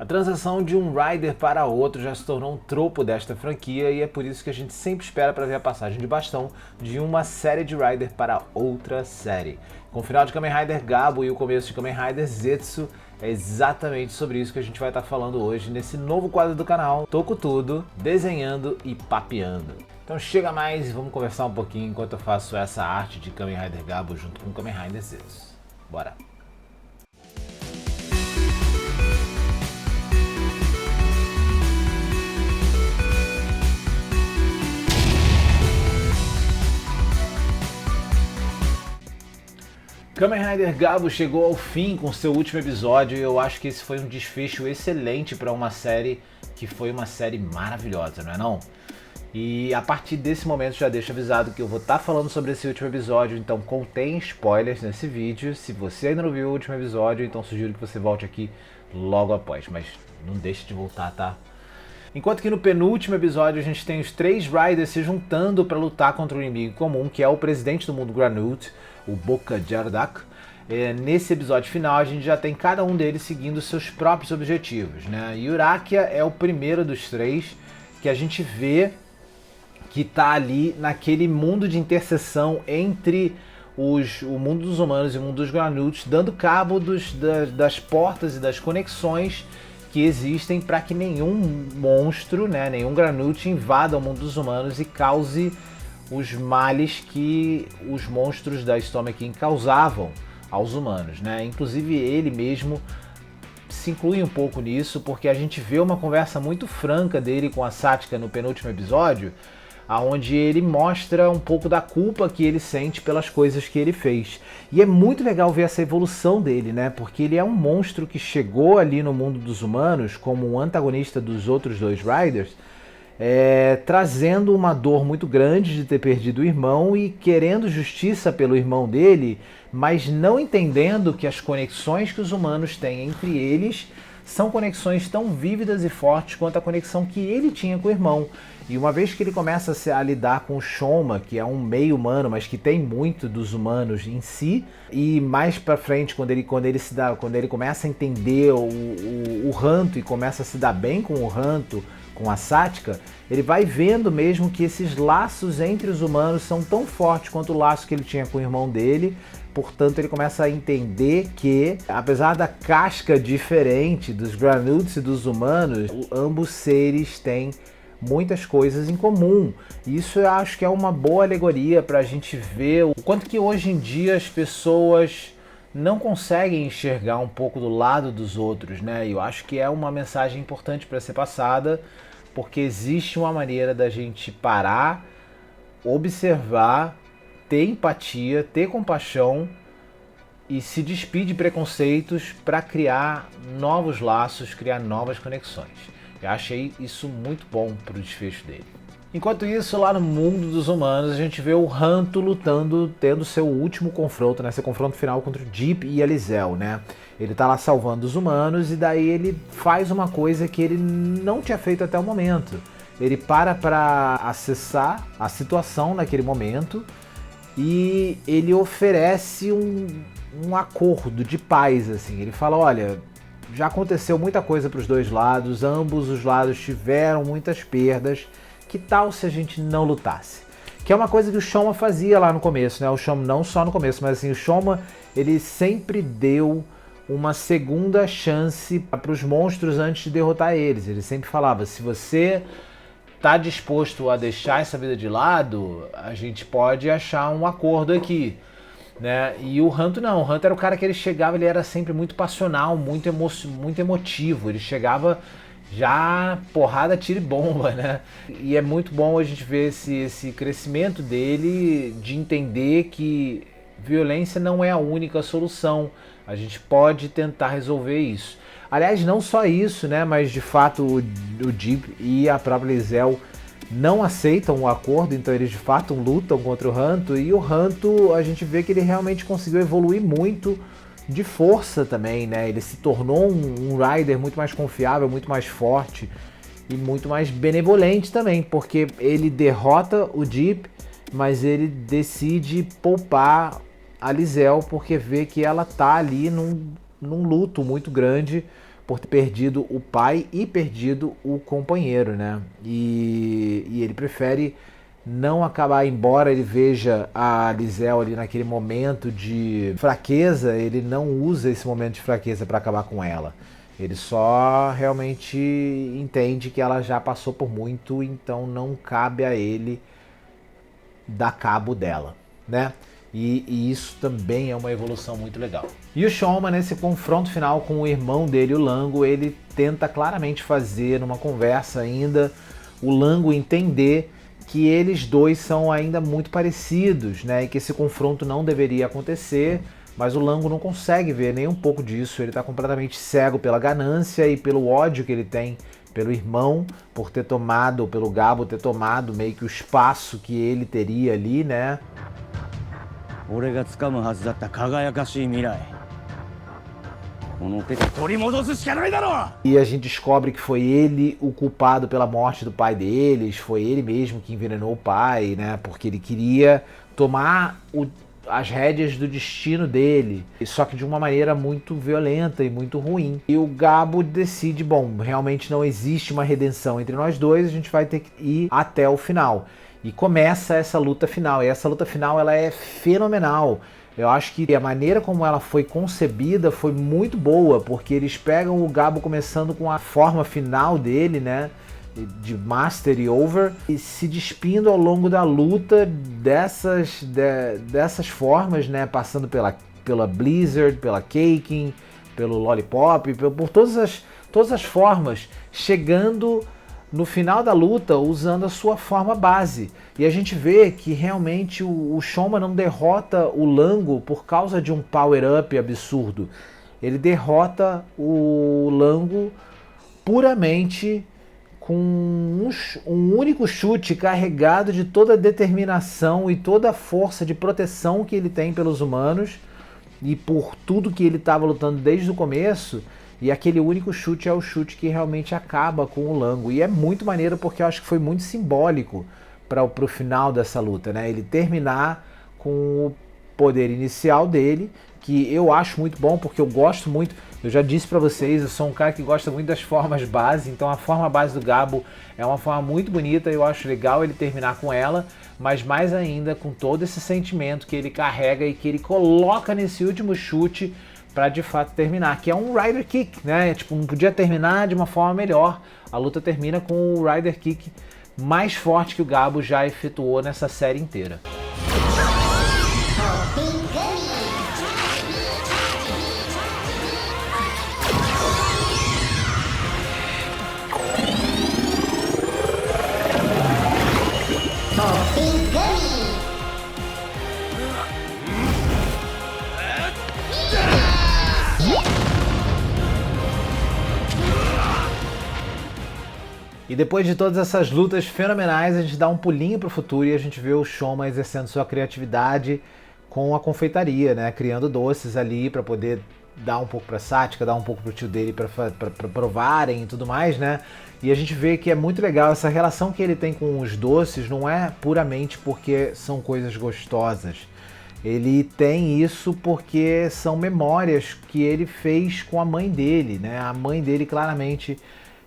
A transação de um rider para outro já se tornou um tropo desta franquia e é por isso que a gente sempre espera para ver a passagem de bastão de uma série de rider para outra série. Com o final de Kamen Rider Gabo e o começo de Kamen Rider Zetsu, é exatamente sobre isso que a gente vai estar falando hoje nesse novo quadro do canal, Toco Tudo, Desenhando e Papeando. Então chega mais e vamos conversar um pouquinho enquanto eu faço essa arte de Kamen Rider Gabo junto com Kamen Rider Zetsu. Bora! Kamen Rider Gabo chegou ao fim com seu último episódio e eu acho que esse foi um desfecho excelente para uma série que foi uma série maravilhosa, não é não? E a partir desse momento já deixo avisado que eu vou estar falando sobre esse último episódio, então contém spoilers nesse vídeo. Se você ainda não viu o último episódio, então sugiro que você volte aqui logo após, mas não deixe de voltar, tá? Enquanto que no penúltimo episódio a gente tem os três Riders se juntando para lutar contra o inimigo comum, que é o presidente do mundo Granute, o Boca Jardak. Nesse episódio final a gente já tem cada um deles seguindo seus próprios objetivos, né? E Urakia é o primeiro dos três que a gente vê que está ali naquele mundo de interseção entre o mundo dos humanos e o mundo dos Granutes, dando cabo das portas e das conexões que existem para que nenhum monstro, né, nenhum Granute invada o mundo dos humanos e cause os males que os monstros da Storm King causavam aos humanos, né? Inclusive ele mesmo se inclui um pouco nisso, porque a gente vê uma conversa muito franca dele com a Satika no penúltimo episódio, onde ele mostra um pouco da culpa que ele sente pelas coisas que ele fez. E é muito legal ver essa evolução dele, né? Porque ele é um monstro que chegou ali no mundo dos humanos como um antagonista dos outros dois Riders, trazendo uma dor muito grande de ter perdido o irmão e querendo justiça pelo irmão dele, mas não entendendo que as conexões que os humanos têm entre eles são conexões tão vívidas e fortes quanto a conexão que ele tinha com o irmão. E uma vez que ele começa a lidar com o Shoma, que é um meio humano, mas que tem muito dos humanos em si, e mais pra frente, quando ele começa a entender o Hanto e começa a se dar bem com o Hanto, com a Satika, ele vai vendo mesmo que esses laços entre os humanos são tão fortes quanto o laço que ele tinha com o irmão dele. Portanto, ele começa a entender que, apesar da casca diferente dos Granutes e dos humanos, ambos seres têm muitas coisas em comum. Isso eu acho que é uma boa alegoria para a gente ver o quanto que hoje em dia as pessoas não conseguem enxergar um pouco do lado dos outros, né? E eu acho que é uma mensagem importante para ser passada, porque existe uma maneira da gente parar, observar, ter empatia, ter compaixão e se despir de preconceitos para criar novos laços, criar novas conexões. Eu achei isso muito bom para o desfecho dele. Enquanto isso, lá no mundo dos humanos, a gente vê o Hanto lutando, tendo seu último confronto, né? Seu confronto final contra o Deep e a Lizel, né? Ele tá lá salvando os humanos e daí ele faz uma coisa que ele não tinha feito até o momento. Ele para acessar a situação naquele momento e ele oferece um acordo de paz, assim. Ele fala, olha, já aconteceu muita coisa para os dois lados, ambos os lados tiveram muitas perdas, que tal se a gente não lutasse? Que é uma coisa que o Shoma fazia lá no começo, né? O Shoma, não só no começo, mas assim, o Shoma, ele sempre deu uma segunda chance para os monstros antes de derrotar eles. Ele sempre falava, se você tá disposto a deixar essa vida de lado, a gente pode achar um acordo aqui, né? E o Hanto não, o Hanto era o cara que ele chegava, ele era sempre muito passional, muito emotivo, ele chegava já porrada, tiro e bomba, né? E é muito bom a gente ver esse crescimento dele, de entender que violência não é a única solução, a gente pode tentar resolver isso. Aliás, não só isso, né? Mas de fato o Deep e a própria Lizel não aceitam o acordo, então eles de fato lutam contra o Hanto, e o Hanto a gente vê que ele realmente conseguiu evoluir muito de força também, né? Ele se tornou um rider muito mais confiável, muito mais forte e muito mais benevolente também, porque ele derrota o Deep, mas ele decide poupar a Lizel porque vê que ela tá ali num luto muito grande por ter perdido o pai e perdido o companheiro, né? E ele prefere não acabar, embora ele veja a Lizel ali naquele momento de fraqueza, ele não usa esse momento de fraqueza para acabar com ela. Ele só realmente entende que ela já passou por muito, então não cabe a ele dar cabo dela, né? E isso também é uma evolução muito legal. E o Shoma, nesse confronto final com o irmão dele, o Lango, ele tenta claramente fazer, numa conversa ainda, o Lango entender que eles dois são ainda muito parecidos, né? E que esse confronto não deveria acontecer, mas o Lango não consegue ver nem um pouco disso. Ele está completamente cego pela ganância e pelo ódio que ele tem pelo irmão, por ter tomado, pelo Gabo ter tomado meio que o espaço que ele teria ali, né? E a gente descobre que foi ele o culpado pela morte do pai deles, foi ele mesmo que envenenou o pai, né? Porque ele queria tomar as rédeas do destino dele, só que de uma maneira muito violenta e muito ruim. E o Gabo decide, bom, realmente não existe uma redenção entre nós dois, a gente vai ter que ir até o final. E começa essa luta final, e essa luta final ela é fenomenal. Eu acho que a maneira como ela foi concebida foi muito boa, porque eles pegam o Gabo começando com a forma final dele, né? De Master e Over, e se despindo ao longo da luta dessas formas, né? Passando pela Blizzard, pela Kaken, pelo Lollipop, por todas as formas, chegando no final da luta usando a sua forma base. E a gente vê que realmente o Shoma não derrota o Lango por causa de um power-up absurdo. Ele derrota o Lango puramente com um único chute carregado de toda a determinação e toda a força de proteção que ele tem pelos humanos e por tudo que ele estava lutando desde o começo. E aquele único chute é o chute que realmente acaba com o Lango. E é muito maneiro porque eu acho que foi muito simbólico para o final dessa luta, né? Ele terminar com o poder inicial dele, que eu acho muito bom porque eu gosto muito. Eu já disse para vocês, eu sou um cara que gosta muito das formas base, então a forma base do Gabo é uma forma muito bonita, eu acho legal ele terminar com ela, mas mais ainda com todo esse sentimento que ele carrega e que ele coloca nesse último chute para de fato terminar, que é um Rider Kick, né? Tipo, não podia terminar de uma forma melhor. A luta termina com o Rider Kick mais forte que o Gabo já efetuou nessa série inteira. E depois de todas essas lutas fenomenais, a gente dá um pulinho pro futuro e a gente vê o Shoma exercendo sua criatividade com a confeitaria, né? Criando doces ali para poder dar um pouco pra Sática, dar um pouco pro tio dele para provarem e tudo mais, né? E a gente vê que é muito legal essa relação que ele tem com os doces, não é puramente porque são coisas gostosas. Ele tem isso porque são memórias que ele fez com a mãe dele, né? A mãe dele claramente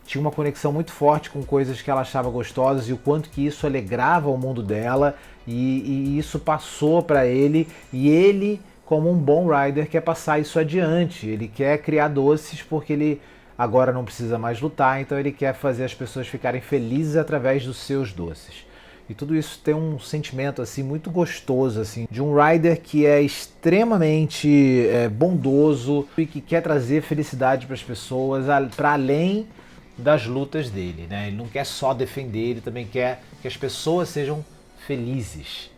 tinha uma conexão muito forte com coisas que ela achava gostosas e o quanto que isso alegrava o mundo dela e isso passou para ele e ele, como um bom rider, quer passar isso adiante. Ele quer criar doces porque ele agora não precisa mais lutar, então ele quer fazer as pessoas ficarem felizes através dos seus doces. E tudo isso tem um sentimento assim muito gostoso, assim, de um rider que é extremamente bondoso e que quer trazer felicidade para as pessoas, para além das lutas dele, né? Ele não quer só defender, ele também quer que as pessoas sejam felizes.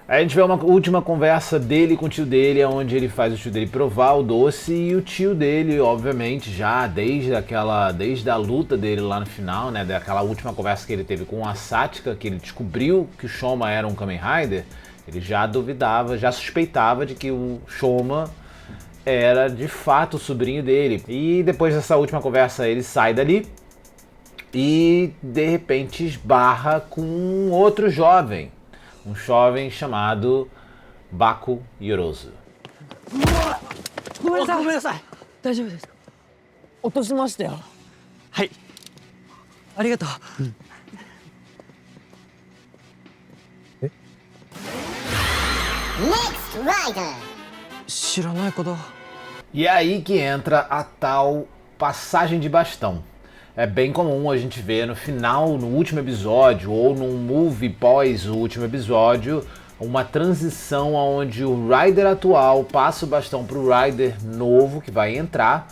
Aí a gente vê uma última conversa dele com o tio dele, onde ele faz o tio dele provar o doce e o tio dele, obviamente, já desde a luta dele lá no final, né, daquela última conversa que ele teve com a Sática, que ele descobriu que o Shoma era um Kamen Rider, ele já duvidava, já suspeitava de que o Shoma era de fato o sobrinho dele. E depois dessa última conversa ele sai dali e de repente esbarra com outro jovem, um jovem chamado Baku Yorozu. ごめんなさい。大丈夫です。落としましたよ。はい。ありがとう。Next Rider. 知らない子だ。 E é aí que entra a tal passagem de bastão. É bem comum a gente ver no final, no último episódio, ou num movie pós o último episódio, uma transição onde o Rider atual passa o bastão para o Rider novo que vai entrar,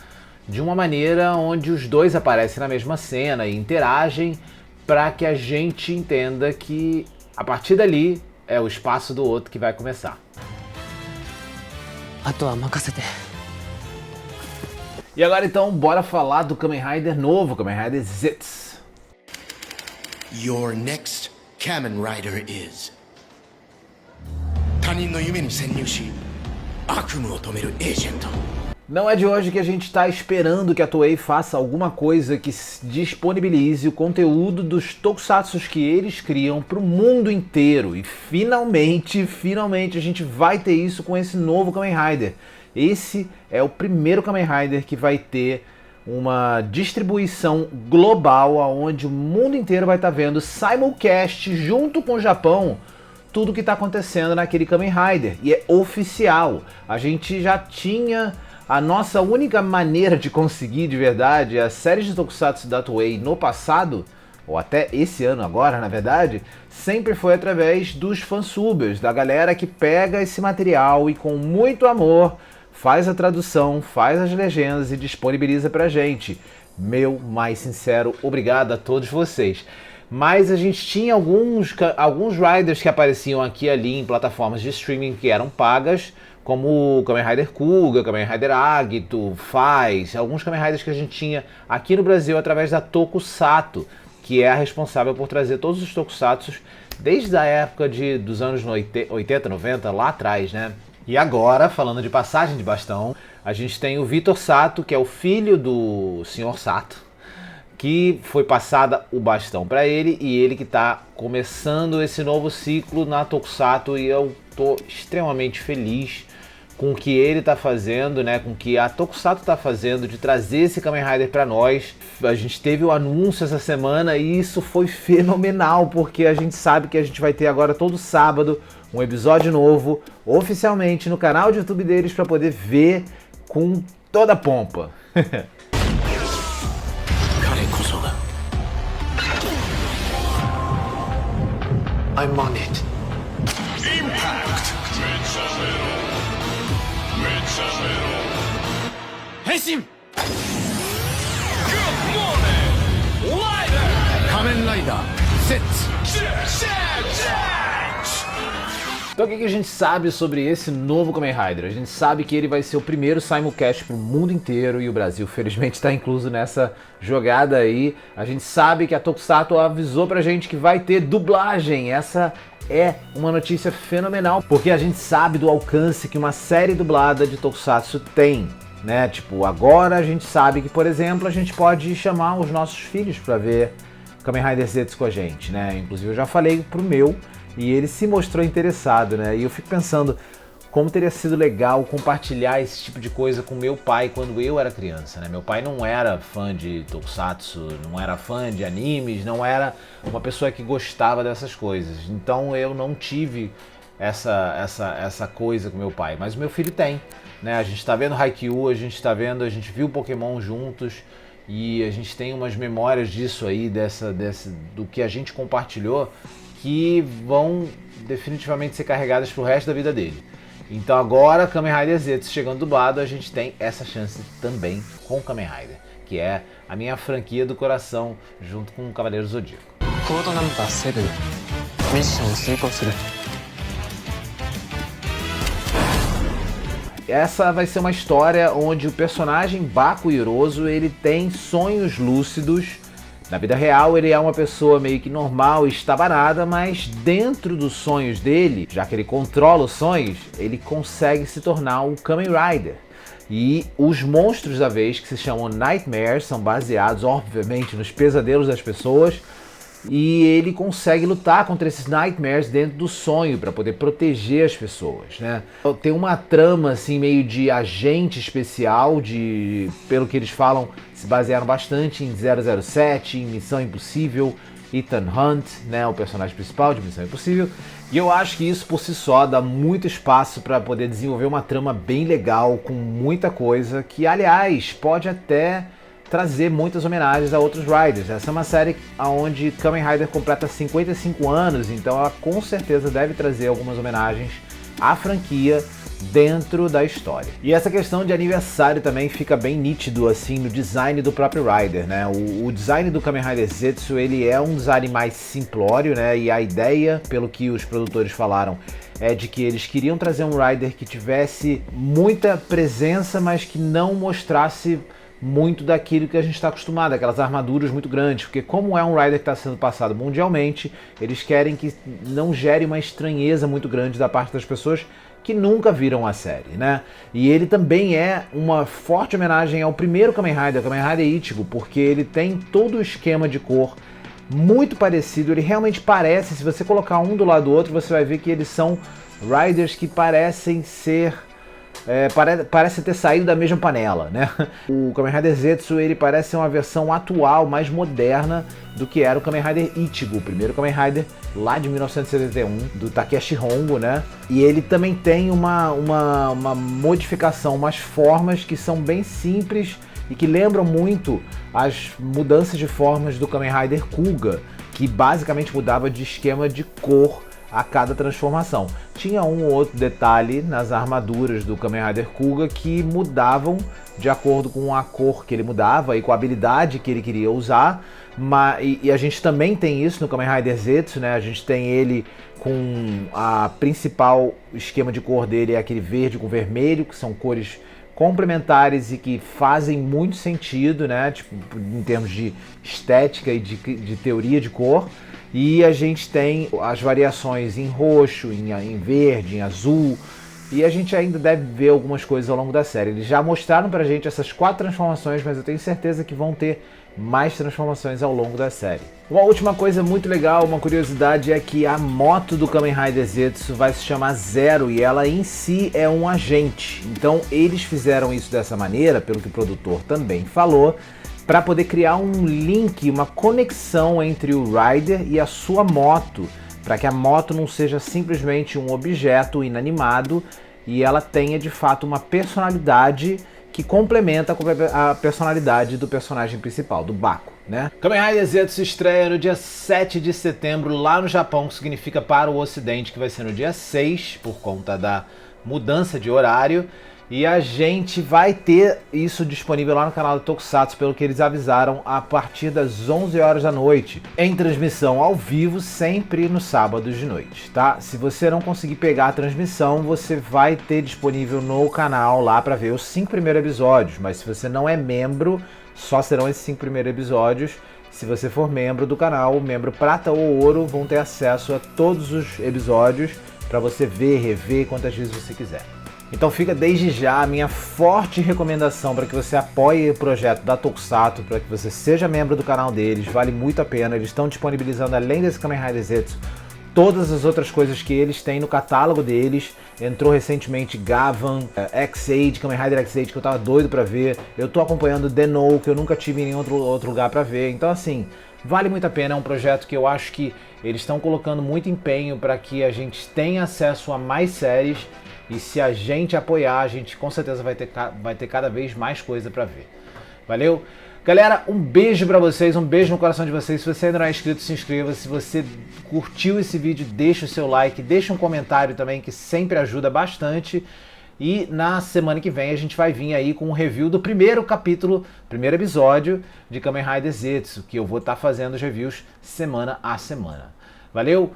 de uma maneira onde os dois aparecem na mesma cena e interagem, para que a gente entenda que a partir dali é o espaço do outro que vai começar. あとは任せて。 E agora então, bora falar do Kamen Rider novo, Kamen Rider Zetsu. Your next Kamen Rider is 他人の夢に潜入し悪夢を止めるエージェント Não é de hoje que a gente está esperando que a Toei faça alguma coisa que disponibilize o conteúdo dos tokusatsus que eles criam para o mundo inteiro. E finalmente a gente vai ter isso com esse novo Kamen Rider. Esse é o primeiro Kamen Rider que vai ter uma distribuição global, onde o mundo inteiro vai estar vendo simulcast junto com o Japão tudo que está acontecendo naquele Kamen Rider. E é oficial. A gente já tinha a nossa única maneira de conseguir de verdade as séries de tokusatsu da Toei no passado, ou até esse ano agora, na verdade, sempre foi através dos fansubers, da galera que pega esse material e com muito amor faz a tradução, faz as legendas e disponibiliza pra gente. Meu mais sincero obrigado a todos vocês. Mas a gente tinha alguns riders que apareciam aqui e ali em plataformas de streaming que eram pagas, como o Kamen Rider Kuga, Kamen Rider Agito, Faz, alguns Kamen Riders que a gente tinha aqui no Brasil através da Tokusato, que é a responsável por trazer todos os tokusatsus desde a época dos anos 80, 90, lá atrás, né? E agora, falando de passagem de bastão, a gente tem o Vitor Sato, que é o filho do Sr. Sato, que foi passada o bastão para ele, e ele que está começando esse novo ciclo na Tokusato, e eu tô extremamente feliz com o que ele está fazendo, né, com o que a Tokusato está fazendo de trazer esse Kamen Rider para nós. A gente teve o anúncio essa semana e isso foi fenomenal, porque a gente sabe que a gente vai ter agora todo sábado um episódio novo, oficialmente no canal de YouTube deles, para poder ver com toda a pompa. I'm on it. Henshin! Kamen Rider Zetsu. Então o que a gente sabe sobre esse novo Kamen Rider? A gente sabe que ele vai ser o primeiro simulcast para o mundo inteiro, e o Brasil felizmente está incluso nessa jogada aí. A gente sabe que a Tokusato avisou pra gente que vai ter dublagem. Essa é uma notícia fenomenal, porque a gente sabe do alcance que uma série dublada de Tokusatsu tem, né? Tipo, agora a gente sabe que, por exemplo, a gente pode chamar os nossos filhos para ver Kamen Rider Zetsu com a gente, né? Inclusive eu já falei pro meu, e ele se mostrou interessado, né? E eu fico pensando como teria sido legal compartilhar esse tipo de coisa com meu pai quando eu era criança, né? Meu pai não era fã de Tokusatsu, não era fã de animes, não era uma pessoa que gostava dessas coisas. Então eu não tive essa coisa com meu pai, mas o meu filho tem, né? A gente tá vendo Haikyuu, a gente viu Pokémon juntos, e a gente tem umas memórias disso aí, do que a gente compartilhou, que vão definitivamente ser carregadas pro resto da vida dele. Então agora, Kamen Rider Zetsu chegando dublado, a gente tem essa chance também com o Kamen Rider, que é a minha franquia do coração, junto com o Cavaleiro Zodíaco. Code Number 7 Mission 遂行する Essa vai ser uma história onde o personagem Baku Yorozu, ele tem sonhos lúcidos. Na vida real ele é uma pessoa meio que normal e estabanada, mas dentro dos sonhos dele, já que ele controla os sonhos, ele consegue se tornar um Kamen Rider. E os monstros da vez, que se chamam Nightmares, são baseados obviamente nos pesadelos das pessoas, e ele consegue lutar contra esses Nightmares dentro do sonho para poder proteger as pessoas, né? Tem uma trama assim meio de agente especial, pelo que eles falam, se basearam bastante em 007, em Missão Impossível, Ethan Hunt, né, o personagem principal de Missão Impossível. E eu acho que isso por si só dá muito espaço para poder desenvolver uma trama bem legal, com muita coisa, que aliás pode até trazer muitas homenagens a outros Riders. Essa é uma série onde Kamen Rider completa 55 anos, então ela com certeza deve trazer algumas homenagens à franquia dentro da história. E essa questão de aniversário também fica bem nítido assim no design do próprio Rider, né? O design do Kamen Rider Zetsu, ele é um design mais simplório, né? E a ideia, pelo que os produtores falaram, é de que eles queriam trazer um Rider que tivesse muita presença, mas que não mostrasse muito daquilo que a gente está acostumado, aquelas armaduras muito grandes, porque como é um Rider que está sendo passado mundialmente, eles querem que não gere uma estranheza muito grande da parte das pessoas que nunca viram a série, né? E ele também é uma forte homenagem ao primeiro Kamen Rider Ichigo, porque ele tem todo o esquema de cor muito parecido, ele realmente parece, se você colocar um do lado do outro, você vai ver que eles são Riders que parecem ser... parece ter saído da mesma panela, né? O Kamen Rider Zetsu, ele parece ser uma versão atual, mais moderna do que era o Kamen Rider Ichigo, o primeiro Kamen Rider lá de 1971, do Takeshi Hongo, né? E ele também tem uma modificação, umas formas que são bem simples e que lembram muito as mudanças de formas do Kamen Rider Kuga, que basicamente mudava de esquema de cor a cada transformação. Tinha um ou outro detalhe nas armaduras do Kamen Rider Kuga que mudavam de acordo com a cor que ele mudava e com a habilidade que ele queria usar, e a gente também tem isso no Kamen Rider Zetsu, né? A gente tem ele com a principal esquema de cor dele é aquele verde com vermelho, que são cores complementares e que fazem muito sentido, né? Tipo, em termos de estética e de teoria de cor. E a gente tem as variações em roxo, em verde, em azul, e a gente ainda deve ver algumas coisas ao longo da série. Eles já mostraram pra gente essas 4 transformações, mas eu tenho certeza que vão ter mais transformações ao longo da série. Uma última coisa muito legal, uma curiosidade, é que a moto do Kamen Rider Zetsu vai se chamar Zero e ela em si é um agente. Então eles fizeram isso dessa maneira, pelo que o produtor também falou, para poder criar um link, uma conexão entre o Rider e a sua moto, para que a moto não seja simplesmente um objeto inanimado e ela tenha de fato uma personalidade que complementa a personalidade do personagem principal, do Baku, né? Kamen Rider Zetsu estreia no dia 7 de setembro lá no Japão, que significa para o Ocidente que vai ser no dia 6, por conta da mudança de horário. E a gente vai ter isso disponível lá no canal do Tokusatsu, pelo que eles avisaram, a partir das 11 horas da noite, em transmissão ao vivo, sempre nos sábados de noite, tá? Se você não conseguir pegar a transmissão, você vai ter disponível no canal lá para ver os 5 primeiros episódios, mas se você não é membro, só serão esses 5 primeiros episódios. Se você for membro do canal, membro prata ou ouro, vão ter acesso a todos os episódios para você ver, rever quantas vezes você quiser. Então fica desde já a minha forte recomendação para que você apoie o projeto da Tokusatsu, para que você seja membro do canal deles, vale muito a pena. Eles estão disponibilizando, além desse Kamen Rider Zetsu, todas as outras coisas que eles têm no catálogo deles. Entrou recentemente Gavan, X-Aid, Kamen Rider X-Aid, que eu tava doido para ver. Eu tô acompanhando The-No, que eu nunca tive em nenhum outro lugar para ver. Então assim, vale muito a pena, é um projeto que eu acho que eles estão colocando muito empenho para que a gente tenha acesso a mais séries. E se a gente apoiar, a gente com certeza vai ter cada vez mais coisa pra ver. Valeu? Galera, um beijo pra vocês, um beijo no coração de vocês. Se você ainda não é inscrito, se inscreva. Se você curtiu esse vídeo, deixa o seu like, deixa um comentário também, que sempre ajuda bastante. E na semana que vem a gente vai vir aí com um review do primeiro capítulo, primeiro episódio de Kamen Rider Zetsu, que eu vou estar fazendo os reviews semana a semana. Valeu?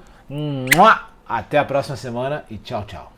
Até a próxima semana e tchau, tchau.